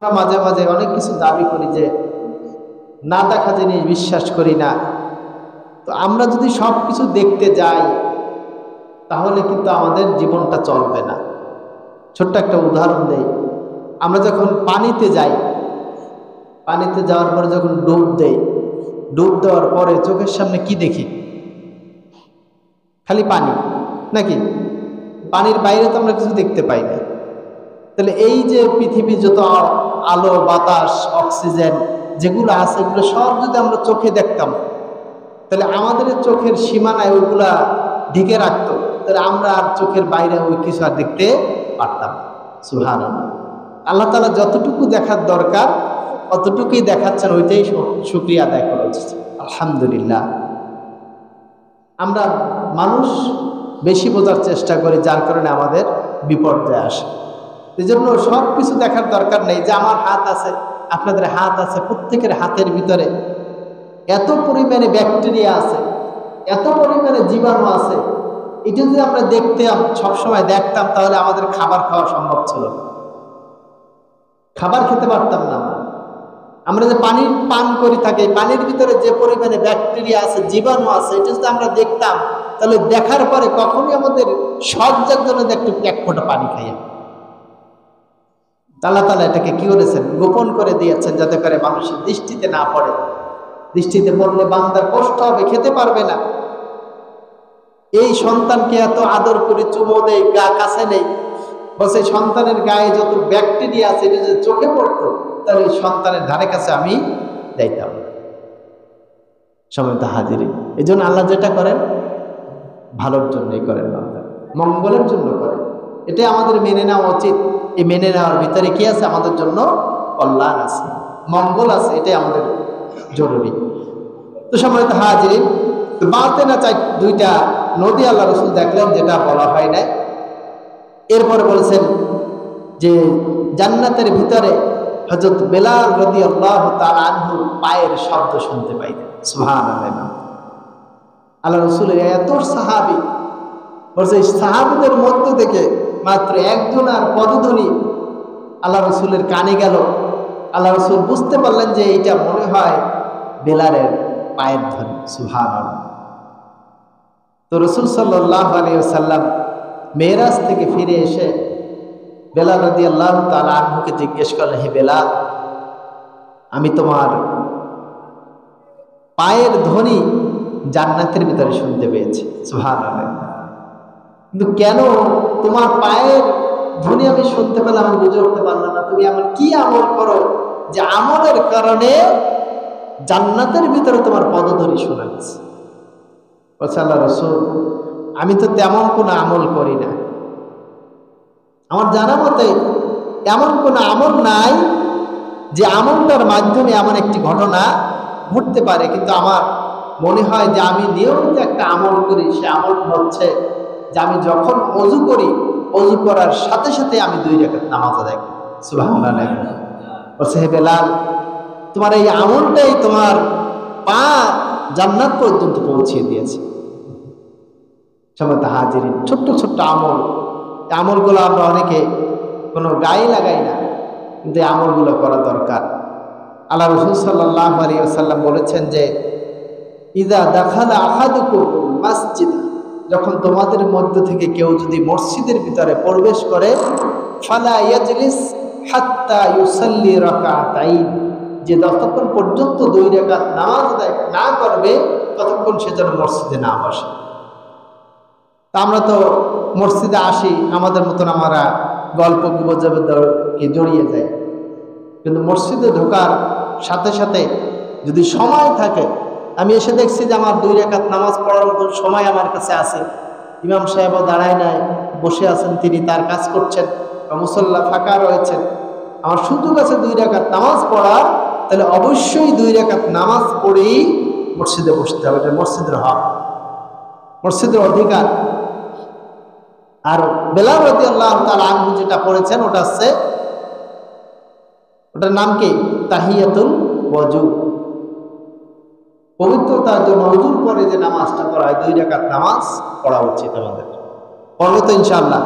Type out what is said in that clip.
আমরা মাঝে মাঝে অনেক কিছু দাবি করি যে না দেখা জিনিস বিশ্বাস করি না। তো আমরা যদি সব কিছু দেখতে যাই তাহলে কিন্তু আমাদের জীবনটা চলবে না। ছোট্ট একটা উদাহরণ দেই। আমরা যখন পানিতে যাই, পানিতে যাওয়ার পরে যখন ডুব দেই, ডুব দেওয়ার পরে চোখের সামনে কি দেখি? খালি পানি, নাকি? পানির বাইরে তো আমরা কিছু দেখতে পাই না। তাহলে এই যে পৃথিবী যত আলো বাতাস অক্সিজেন যেগুলো আছে এগুলো সব যদি আমরা চোখে দেখতাম, তাহলে আমাদের চোখের সীমানায় ওইগুলা ঢেকে রাখতো, তাহলে আমরা আর চোখের বাইরে ওই কিছু আর দেখতে পারতাম। সুবহানাল্লাহ। আল্লাহ তাআলা যতটুকু দেখার দরকার অতটুকুই দেখাচ্ছেন, ওইটাই শুকরিয়া আদায় করা উচিত। আলহামদুলিল্লাহ। আমরা মানুষ বেশি বোঝার চেষ্টা করি, যার কারণে আমাদের বিপর্যয় আসে। এই জন্য সব কিছু দেখার দরকার নেই। যে আমার হাত আছে, আপনাদের হাত আছে, প্রত্যেকের হাতের ভিতরে এত পরিমাণে ব্যাকটেরিয়া আছে, এত পরিমাণে জীবাণু আছে। এটা যদি আমরা দেখতাম, সবসময় দেখতাম, তাহলে আমাদের খাবার খাওয়া সম্ভব ছিল। খাবার খেতে পারতাম না। আমরা যে পানি পান করি থাকি, পানির ভিতরে যে পরিমাণে ব্যাকটেরিয়া আছে জীবাণু আছে, এটা যদি আমরা দেখতাম, তাহলে দেখার পরে কখনোই আমাদের সজ্জার জন্য একটু এক ফোঁটা পানি খাইয়া। আল্লাহ তাআলা এটাকে কি করেছেন? গোপন করে দিয়েছেন, যাতে করে মানুষের দৃষ্টিতে না পড়ে। দৃষ্টিতে পড়লে বান্দার কষ্ট হবে, খেতে পারবে না। এই সন্তানকে এত আদর করে চুমো দেয়, গা কাছে নেই, বলছে সন্তানের গায়ে যত ব্যাকটেরিয়া আছে এটা যদি চোখে পড়তো, তাহলে সন্তানের ধারে কাছে আমি যাইতাম না। সময়ত হাজিরি। এই জন্য আল্লাহ যেটা করেন ভালোর জন্যই করেন, মঙ্গলের জন্য করেন। এটাই আমাদের মেনে নেওয়া উচিত। এই মেনে নেওয়ার ভিতরে কি আছে? আমাদের জন্য কল্যাণ আছে, মঙ্গল আছে, এটাই আমাদের জরুরি। তো সময়ত হাজিরি, বাঁধতে না চাই দুইটা নদী আল্লাহ রাসূল দেখলেন, যেটা বলা হয় নাই। এরপরে বলেছেন যে জান্নাতের ভিতরে হযরত বেলাল রাদিয়াল্লাহু তাআলা আনহু পায়ের শব্দ শুনতে পাইলেন। সুবহানাল্লাহ। আল্লাহ রাসূলের এত সাহাবী, বলছে সাহাবীদের মধ্য থেকে মাত্র একজন আর পদধ্বনি আল্লাহ রাসূলের কানে গেল। আল্লাহ রাসূল বুঝতে পারলেন যে এটা মনে হয় বেলালের পায়ের ধ্বনি। সুবহানাল্লাহ। তো রাসূল সাল্লাল্লাহু আলাইহি ওয়াসাল্লাম মেরাজ থেকে ফিরে এসে বেলাল রাদিয়াল্লাহু তাআলা আনহুকে জিজ্ঞেস করলেন, হে বেলাল, আমি তোমার পায়ের ধ্বনি জান্নাতের ভিতরে শুনতে পেয়েছি। সুবহানাল্লাহ। কিন্তু কেন তোমার পায়ের ধ্বনি আমি শুনতে পেলাম, আমি বুঝে উঠতে পারলাম না। তুমি এমন কি আমল করো যে আমলের কারণে জান্নাতের ভিতরে তোমার পদধ্বনি শোনা গেছে? বলছে আল্লাহ রাসূল, আমি তো তেমন কোনো আমল করি না। আমার জানা মতে এমন কোনো আমল নাই যে আমলটার মাধ্যমে এমন একটি ঘটনা ঘটতে পারে। কিন্তু আমার মনে হয় যে আমি নিয়মিত একটা আমল করি। সে আমলটা হচ্ছে যে আমি যখন ওযু করি, ওযু করার সাথে সাথে আমি 2 রাকাত নামাজ আদায় করি। সুবহানাল্লাহ। বলছে, হে বেলাল, তোমার এই আমলটাই তোমার পা জান্নাত পর্যন্ত পৌঁছিয়ে দিয়েছে। সময়ত হাজিরিন, ছোট্ট ছোট্ট আমল, আমলগুলো আমরা অনেকে কোনো গায়ে লাগাই না, কিন্তু এই আমলগুলো করা দরকার। আল্লাহ রাসূল সাল্লাল্লাহু আলাইহি ওয়াসাল্লাম বলেছেন যে ইযা দাখালা আহাদুকুম মাসজিদ, যখন তোমাদের মধ্য থেকে কেউ যদি মসজিদের ভিতরে প্রবেশ করে, ফালা ইয়াজলিস হাত্তা ইউসাল্লি রাকাতাইন, যে যতক্ষণ পর্যন্ত 2 রাকাত নামাজ আদায় না করবে ততক্ষণ সে যেন মসজিদে না বসে। তা আমরা তো মসজিদে আসি, আমাদের মতন আমরা গল্প গুজবে জড়িয়ে যাই, কিন্তু মসজিদে ঢোকার সাথে সাথে যদি সময় থাকে, আমি এসে দেখছি যে আমার 2 রাকাত নামাজ পড়ার মতো সময় আমার কাছে আছে, ইমাম সাহেবও দাঁড়ায় নাই, বসে আছেন, তিনি তার কাজ করছেন, মুসল্লা ফাঁকা রয়েছেন, আমার সুযোগ আছে 2 রাকাত নামাজ পড়ার, তাহলে অবশ্যই 2 রাকাত নামাজ পড়েই মসজিদে বসতে হবে। এটা মসজিদের হক, মসজিদের অধিকার। আর বেলাল রাদিয়াল্লাহু তাআলা আনহু যেটা পড়েছেন ওটা হচ্ছে, ওটার নাম কি? তাহিয়াতুল ওযু। পবিত্রতার জন্য ওযুর পরে যে নামাজটা পড়া হয়, 2 রাকাত নামাজ পড়া উচিত আমাদের। পড়বো তো ইনশাআল্লাহ।